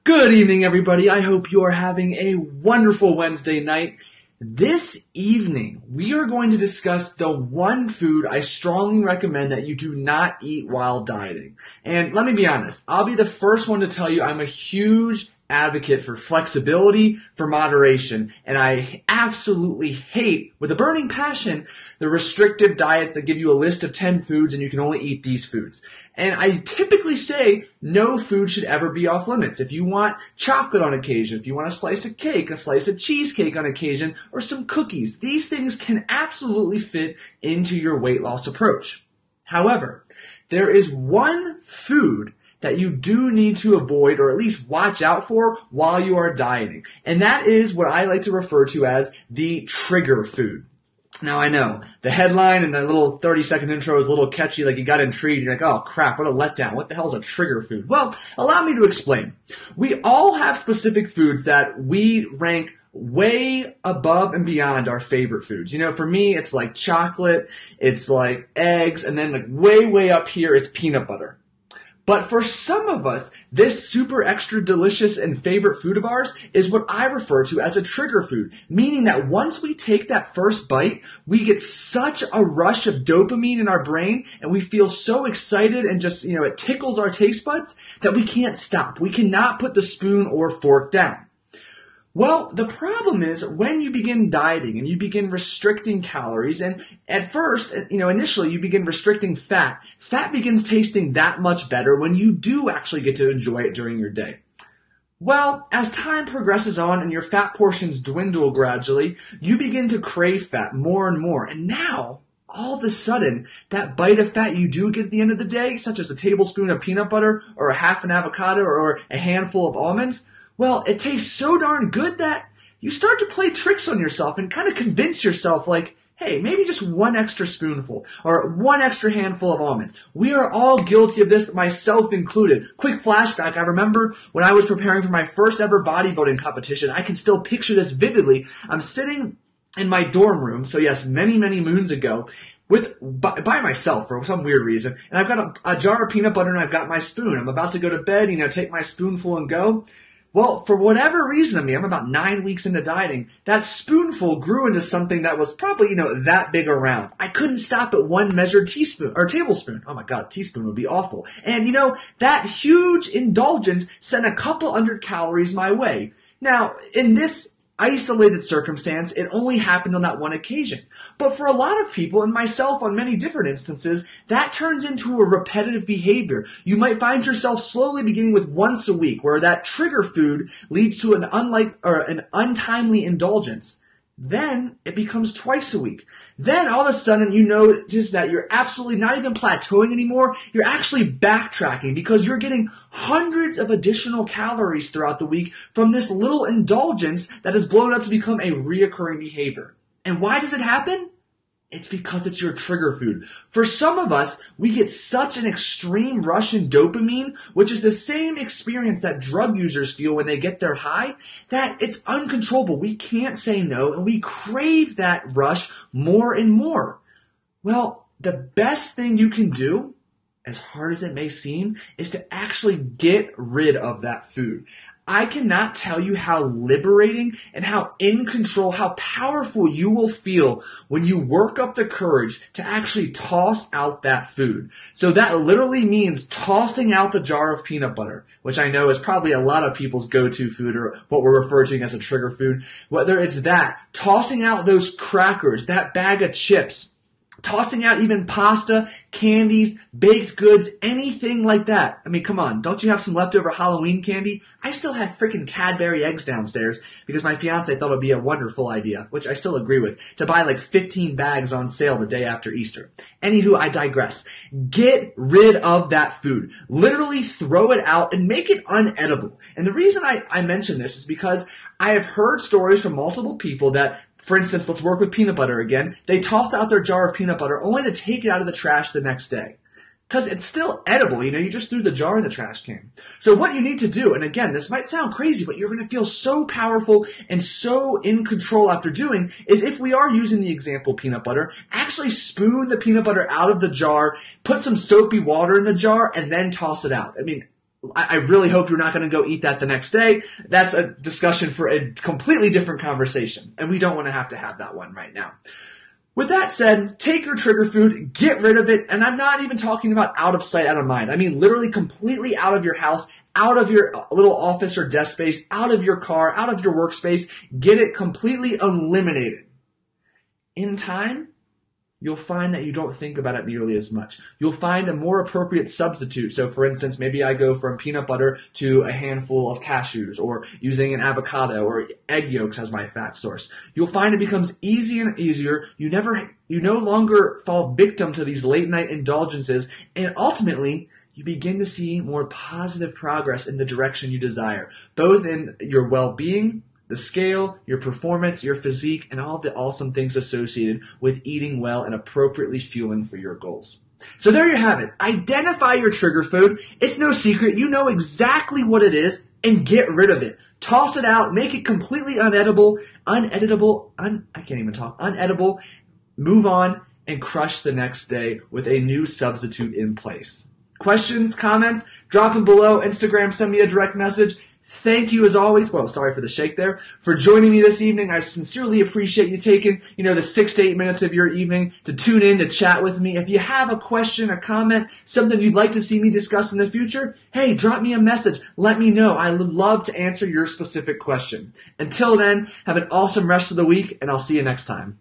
Good evening, everybody. I hope you are having a wonderful Wednesday night. This evening, we are going to discuss the one food I strongly recommend that you do not eat while dieting. And let me be honest, I'll be the first one to tell you I'm a huge advocate for flexibility, for moderation, and I absolutely hate, with a burning passion, the restrictive diets that give you a list of 10 foods and you can only eat these foods. And I typically say no food should ever be off limits. If you want chocolate on occasion, if you want a slice of cake, a slice of cheesecake on occasion, or some cookies, these things can absolutely fit into your weight loss approach. However, there is one food that you do need to avoid or at least watch out for while you are dieting. And that is what I like to refer to as the trigger food. Now I know, the headline and the little 30-second intro is a little catchy, like you got intrigued, you're like, oh crap, what a letdown, what the hell is a trigger food? Well, allow me to explain. We all have specific foods that we rank way above and beyond our favorite foods. You know, for me, it's like chocolate, it's like eggs, and then like way up here, it's peanut butter. But for some of us, this super extra delicious and favorite food of ours is what I refer to as a trigger food, meaning that once we take that first bite, we get such a rush of dopamine in our brain and we feel so excited and just, it tickles our taste buds that we can't stop. We cannot put the spoon or fork down. Well, the problem is when you begin dieting and you begin restricting calories, and at first, initially you begin restricting fat, fat begins tasting that much better when you do actually get to enjoy it during your day. Well, as time progresses on and your fat portions dwindle gradually, you begin to crave fat more and more. And now, all of a sudden, that bite of fat you do get at the end of the day, such as a tablespoon of peanut butter or a half an avocado or a handful of almonds, well, it tastes so darn good that you start to play tricks on yourself and kind of convince yourself like, hey, maybe just one extra spoonful or one extra handful of almonds. We are all guilty of this, myself included. Quick flashback, I remember when I was preparing for my first ever bodybuilding competition, I can still picture this vividly. I'm sitting in my dorm room, so yes, many moons ago, by myself for some weird reason, and I've got a jar of peanut butter and I've got my spoon. I'm about to go to bed, take my spoonful and go. Well, for whatever reason, I'm about 9 weeks into dieting, that spoonful grew into something that was probably, that big around. I couldn't stop at one measured teaspoon, or tablespoon. Oh my god, teaspoon would be awful. And that huge indulgence sent a couple hundred calories my way. Now, in this isolated circumstance, it only happened on that one occasion. But for a lot of people, and myself on many different instances, that turns into a repetitive behavior. You might find yourself slowly beginning with once a week, where that trigger food leads to an untimely indulgence. Then it becomes twice a week. Then all of a sudden you notice that you're absolutely not even plateauing anymore. You're actually backtracking because you're getting hundreds of additional calories throughout the week from this little indulgence that has blown up to become a reoccurring behavior. And why does it happen? It's because it's your trigger food. For some of us, we get such an extreme rush in dopamine, which is the same experience that drug users feel when they get their high, that it's uncontrollable. We can't say no, and we crave that rush more and more. Well, the best thing you can do, as hard as it may seem, is to actually get rid of that food. I cannot tell you how liberating and how in control, how powerful you will feel when you work up the courage to actually toss out that food. So that literally means tossing out the jar of peanut butter, which I know is probably a lot of people's go-to food or what we're referring to as a trigger food. Whether it's that, tossing out those crackers, that bag of chips, tossing out even pasta, candies, baked goods, anything like that. Come on, don't you have some leftover Halloween candy? I still have freaking Cadbury eggs downstairs because my fiance thought it would be a wonderful idea, which I still agree with, to buy like 15 bags on sale the day after Easter. Anywho, I digress. Get rid of that food. Literally throw it out and make it unedible. And the reason I mention this is because I have heard stories from multiple people that, for instance, let's work with peanut butter again. They toss out their jar of peanut butter only to take it out of the trash the next day. Because it's still edible, you just threw the jar in the trash can. So what you need to do, and again, this might sound crazy, but you're going to feel so powerful and so in control after doing, is if we are using the example peanut butter, actually spoon the peanut butter out of the jar, put some soapy water in the jar, and then toss it out. I really hope you're not going to go eat that the next day. That's a discussion for a completely different conversation, and we don't want to have that one right now. With that said, take your trigger food, get rid of it, and I'm not even talking about out of sight, out of mind. I mean literally completely out of your house, out of your little office or desk space, out of your car, out of your workspace. Get it completely eliminated. In time, you'll find that you don't think about it nearly as much. You'll find a more appropriate substitute. So for instance, maybe I go from peanut butter to a handful of cashews, or using an avocado or egg yolks as my fat source. You'll find it becomes easier and easier. You no longer fall victim to these late night indulgences, and ultimately, you begin to see more positive progress in the direction you desire, both in your well-being, the scale, your performance, your physique, and all the awesome things associated with eating well and appropriately fueling for your goals. So there you have it. Identify your trigger food. It's no secret. You know exactly what it is, and get rid of it. Toss it out. Make it completely unedible. Move on and crush the next day with a new substitute in place. Questions, comments, drop them below. Instagram, send me a direct message. Thank you as always, sorry for the shake there, for joining me this evening. I sincerely appreciate you taking, the 6 to 8 minutes of your evening to tune in, to chat with me. If you have a question, a comment, something you'd like to see me discuss in the future, hey, drop me a message. Let me know. I would love to answer your specific question. Until then, have an awesome rest of the week, and I'll see you next time.